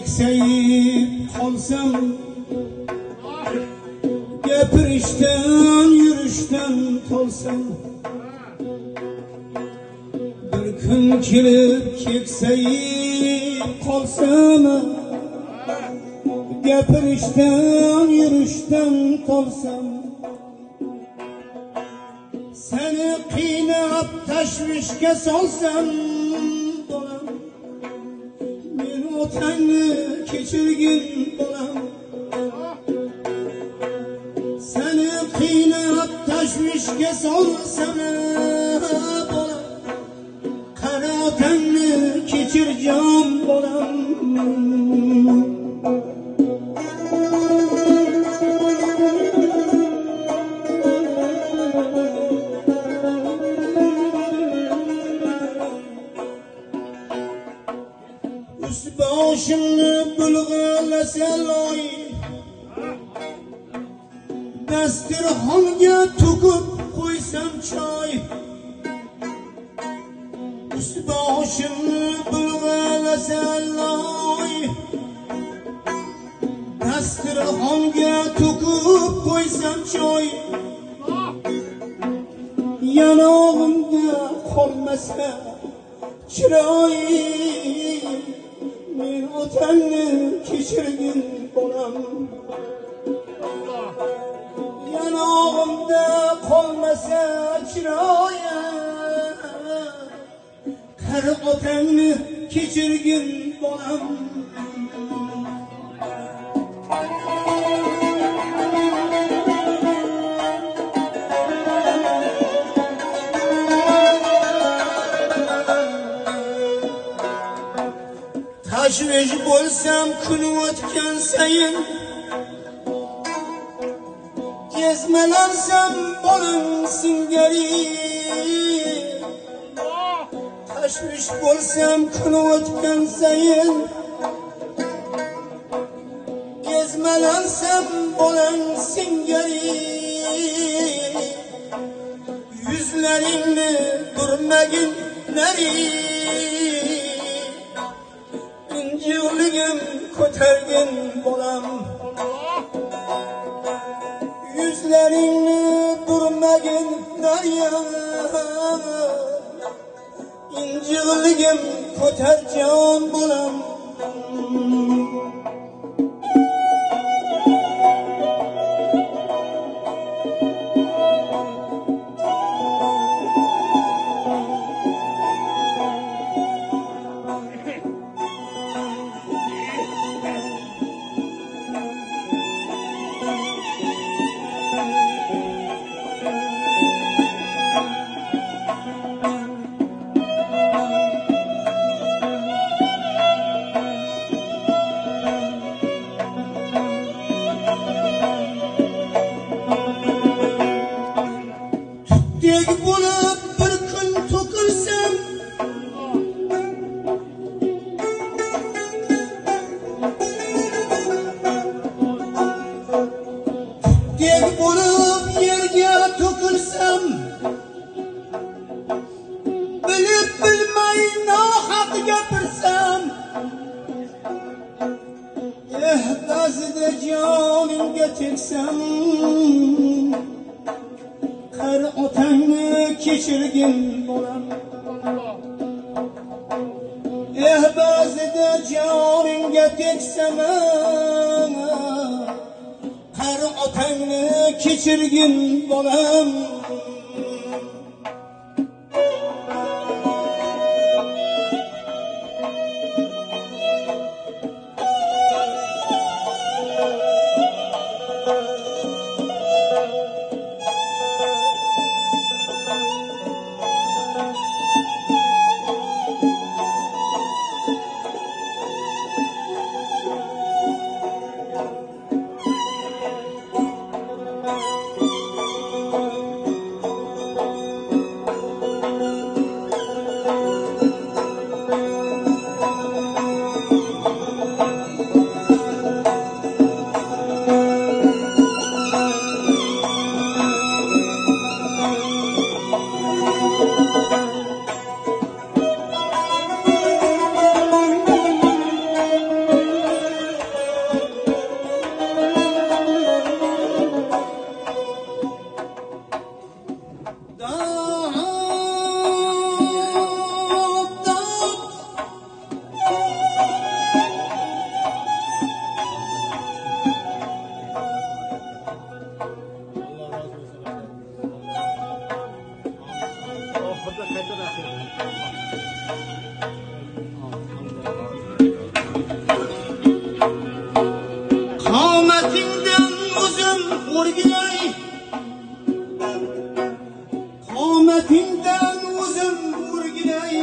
keksayib qolsam, gapirishdan yurishdan tolsam, bir kun kelib keksayib qolsam, gapirishdan yurishdan tolsam, seni qiynab tashvishga solsam, bolam, men otangni kechirgin bolam. Seni qiynab tashvishga solsam, bolam, qara otangni kechirjon bolam. Üst-boshimni bulg'alasa loy, dasturxonga to'kib qo'ysam choy. Üst-boshimni bulg'alasa loy, dasturxonga to'kib qo'ysam choy. Yanog'imda qolmasa chiroy, men otangni kechirgin bolam. Yanog'imda qolmasa chiroy, qari otangni kechirgin bolam. Tashvish bo'lsam kun o'tgan sayin, ezmalansam bolam singari. Tashvish bo'lsam kun o'tgan sayin, ezmalansam bolam singari. Yuzlaringni burmagin nari, injiqligim ko'targin bolam. Yuzlaringni burmagin daryo, injiqligim ko'tarjon bolam. Tutdek bo'lib bir kun to'kilsam, tutdek bo'lib yerga to'kilsam, bilib bilmay nohaq gapirsam, ba'zida jonimga tegsam, qari otangni kechirgin bolam. Ba'zida joningga tegsam, qari otangni kechirgin bolam. o'rgilay qomatingdan o'zim o'rgilay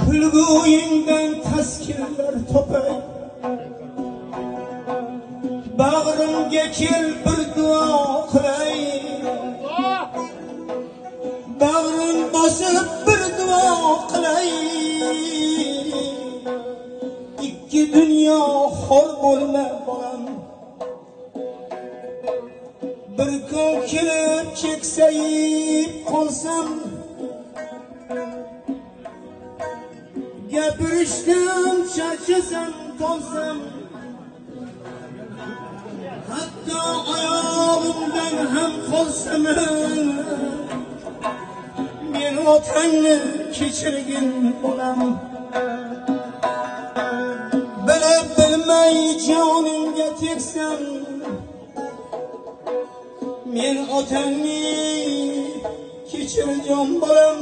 kulguyingdan taskinlar topay bag'rimga kel bir duo qilay bag'rim bosib bir duo qilay ikki dunyo xor bo'lma bolam bir kun kelib keksayib qolsam gapirishdan charchasam tolsam hatto oyog'imdan ham qolsam men otangni kechirgin bolam bilib bilmay jonimga tegsam men otangni kechirjon bolam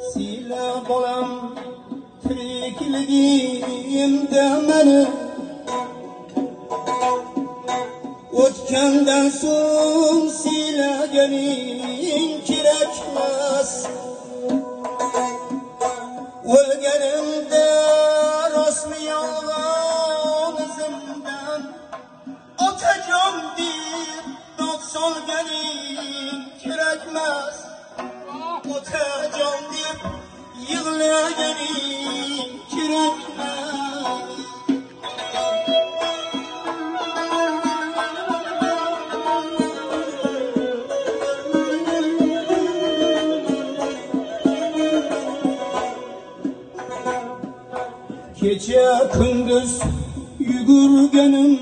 siyla bolam tirikligimda meni o'tgandan so'ng siylaganing kerakmas o'lganimda rostmi yolg'on izimdan otajon deb dod solganing kerakmas otajon deb yig'laganing kerakmas kecha kunduz yugurganim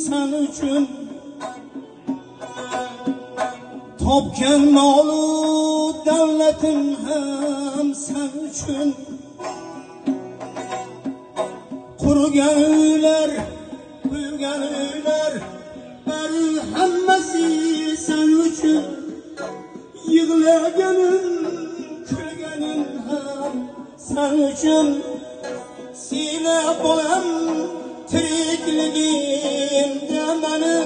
sen uchun topgan molu davlatim ham sen uchun qurgan uylar quygan uylar bari hammasi sen uchun yig'laganim kulganim ham sen uchun siyla bolam tirikligimda meni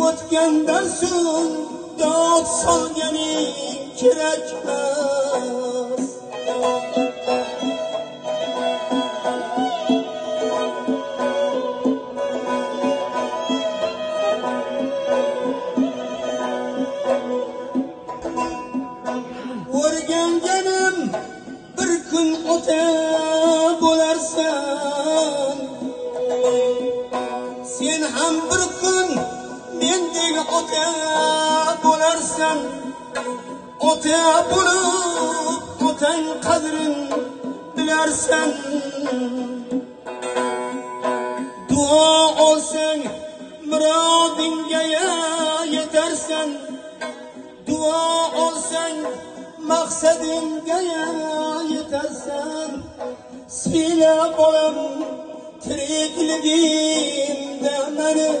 o'tgandan so'ng dod solganing kerakmas o'rganganim bir kun ota bo'larsan sen ham bir kun mendek ota bo'larsan ota bo'lib otang qadrin bilarsan duo olsang murodingga yetarsan duo olsang maqsadingga yetarsan siyla bolam tirikligimda meni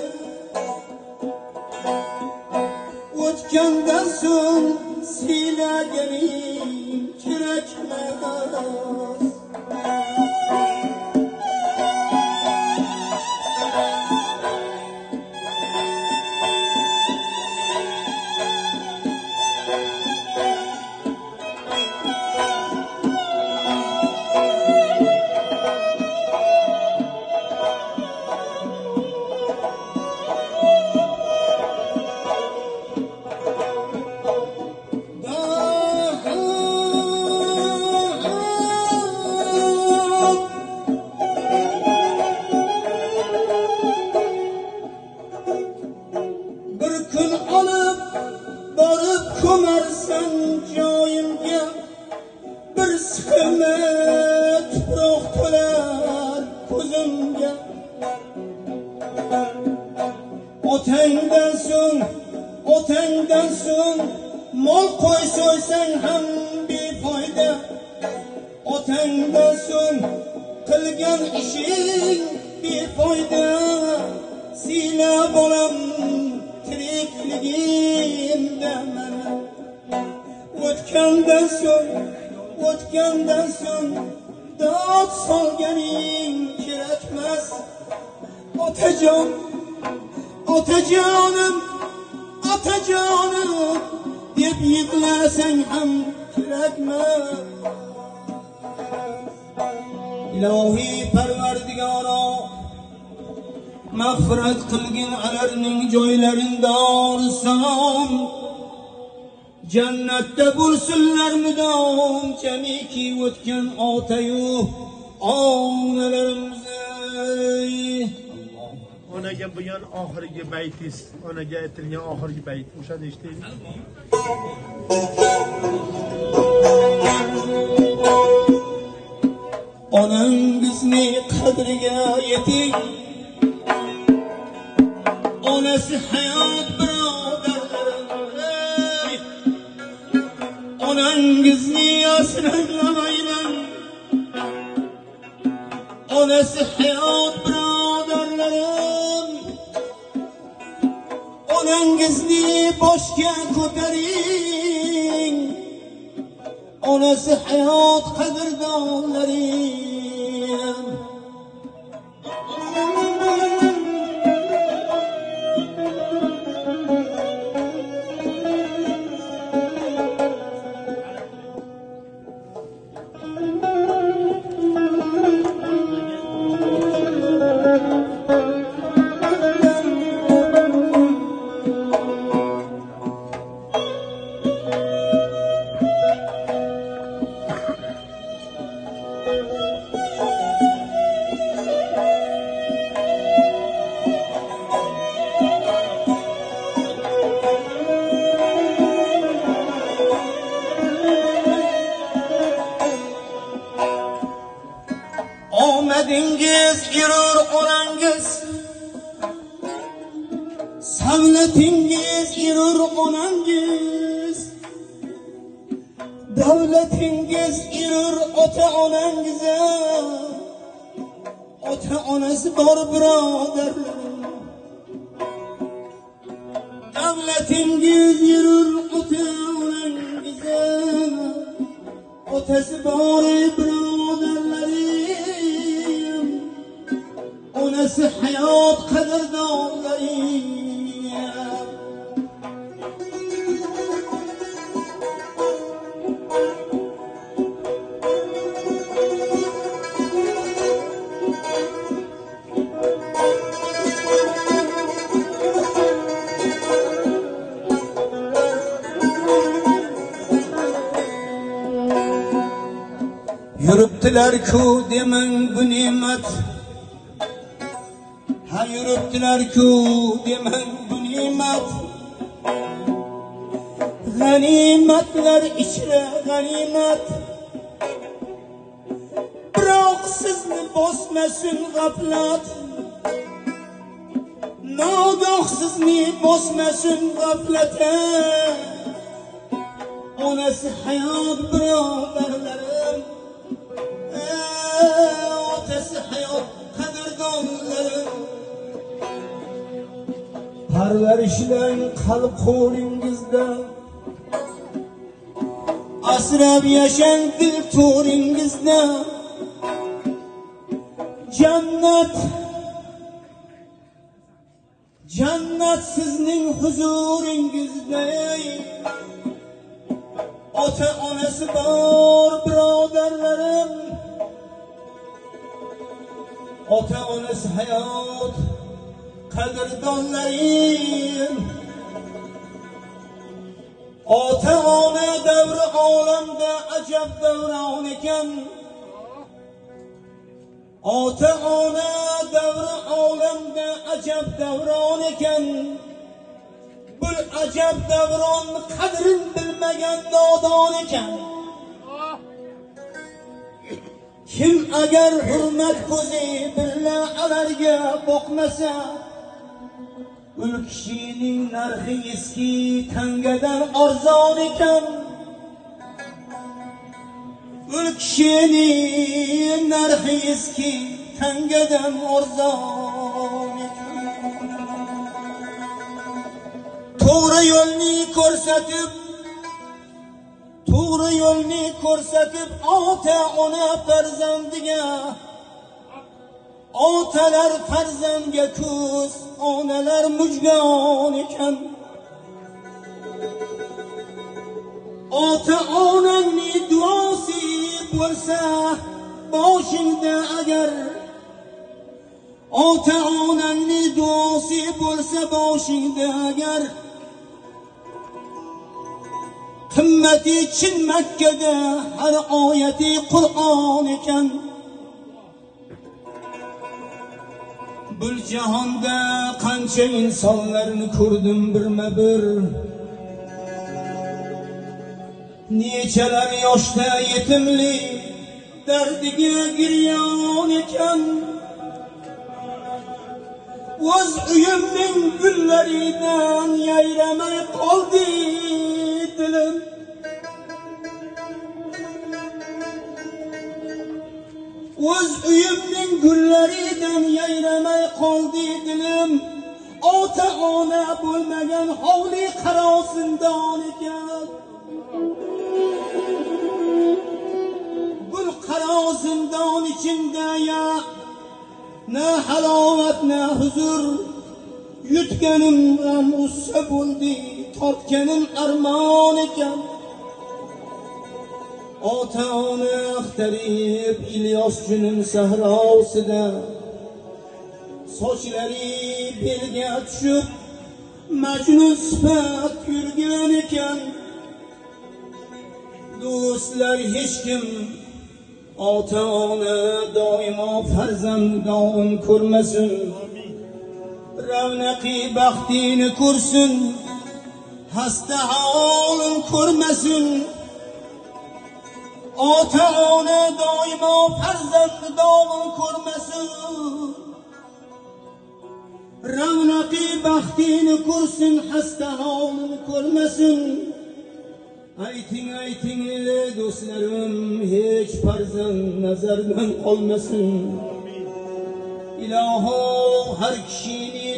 o'tgandan so'ng siylaganing kerakmas ko'marsan joyimga bir siqilma tuproq to'lar ko'zimga otangdan so'ng mol qo'y so'ysang ham befoyda otangdan so'ng qilgan ishing befoyda siyla bolam tirikligimda meni o'tgandan so'ng dod solganing kerakmas. Otajon, otajonim, otajonim deb yig'lasang ham kerakmas. Ilohiy Parvardigoro, mag'firat qilgin ularning joylarida orsom. Jannatda bo'lsinlar mudom, jamiki o'tgan otayu onalarimiz. Onaga bo'lgan oxirgi baytingiz, onaga aytilgan oxirgi bayt, o'shani eshitaylik. Onangizni qadriga yeting, onasi hayot birodarlarim. Onangizni asralamayman, onasi hayot birodarlarim. Onangizni boshga ko'taring, onasi hayot qadrdonlarim. Omadingiz yurur onangiz, savlatingiz yurur onangiz, davlatingiz yurur ota onangize. Ota onasi bor birodarlarim, davlatingiz yurur ota onangize. Otasi bor birodarlarim, onasi hayot qadrdonlarim. Yuribdilar-ku demang bu ne'mat, ha yuribdilar-ku demang bu ne'mat. G'animatlar ichra g'animat, biroq sizni bosmasin g'aflat. Nogoh sizni bosmasin g'aflat. Onasi hayot birodarlarim, otasi hayot qadrdonlarim. Parvarishlang qalb qo'lingizda, asrab yashang dil to'ringizda. Jannat, jannat sizning huzuringizda. Ota onasi bor birodarlarim, ota onasi hayot qadrdonlarim. Ota ona davri olamda ajab davron ekan. Ota ona davri olamda ajab davron ekan. Bu ajab davron qadrin bilmagan nodon ekan. Kim agar hurmat ko'zi billa alarga boqmasa, ul kishining narxi eski tangadan arzon ekan. Ul kishining narxi eski tangadan arzon ekan. To'g'ri yo'lni ko'rsatib, to'g'ri yo'lni ko'rsatib ota ona farzandiga, otalar farzandga ko'z, onalar mujgon ekan. Ota onangni duosi bo'lsa boshingda agar, ota onangni duosi bo'lsa boshingda agar, qimmati chin Makkada har oyati Qur'on ekan. Bu jahonda qancha insonlarni ko'rdim birma-bir, nechalar yoshda yetimlik dardiga giryon ekan. O'z uyimning gullaridan yayramay qoldi dilim. O'z uyimning gullaridan yayramay qoldi dilim. Ota ona bo'lmagan hovli qaro zindon ekan. Bu qaro zindon ichida ya na halovat na huzur, yutganim g'am ussa bo'ldi, tortganim armon ekan. Ota ona axtarib Ilyos junim sahrosida, sochlari belga tushib Majnun sifat yurgan ekan. Do'stlar hech kim ota ona doimo farzandon ko'rmasin, ravnaqi baxtini ko'rsin, hasta holin ko'rmasin. Ota ona doimo farzandon ko'rmasin, ravnaqi baxtini ko'rsin, hasta holin ko'rmasin. Ayting ayting do'stlarim, hech farzand nazardan qolmasin. Iloho har kishini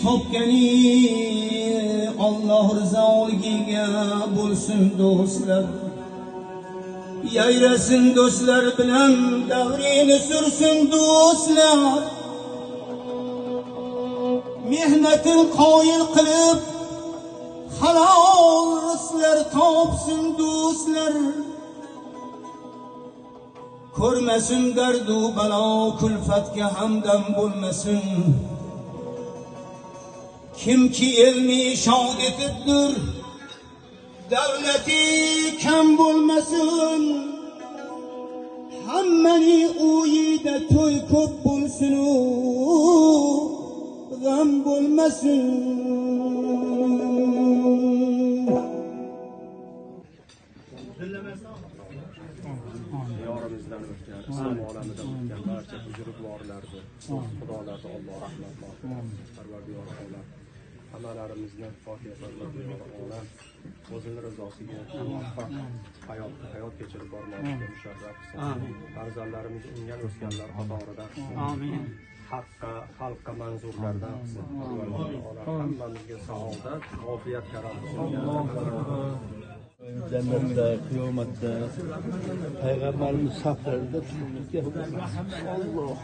topgani Alloh rizoligiga bo'lsin do'stlar. Yayrasin do'stlar bilan davrini sursin do'stlar. Mehnatin qoyil qilib halol rizqlar topsin do'stlar. Ko'rmasin dardu balo, kulfatga hamdam bo'lmasin. Kimki elni shod etibdir, davlati kam bo'lmasin. Hammani uyida to'y ko'p bo'lsin, g'am bo'lmasin. Yorimizdan o'tgan, islom olamidan o'tgan barcha buzrukvorlarni, xudolarni Alloh rahmatlar, Parvardigor olam, hammalarimizni Fotiha Parvardigor olam o'zini rizosiga muvaffaq hayot kechirib bormoqqa musharraf qilsin. Farzandlarimiz ungan o'sganlar qatorida qilsin. Amin. Xalqqa manzurlardan qilsin. Parvardigor olam hammamizga saodat, ofiyat karam qilsin. Cennette, kıyamette, Peygamberimiz saflarında tuttuk ya. Allah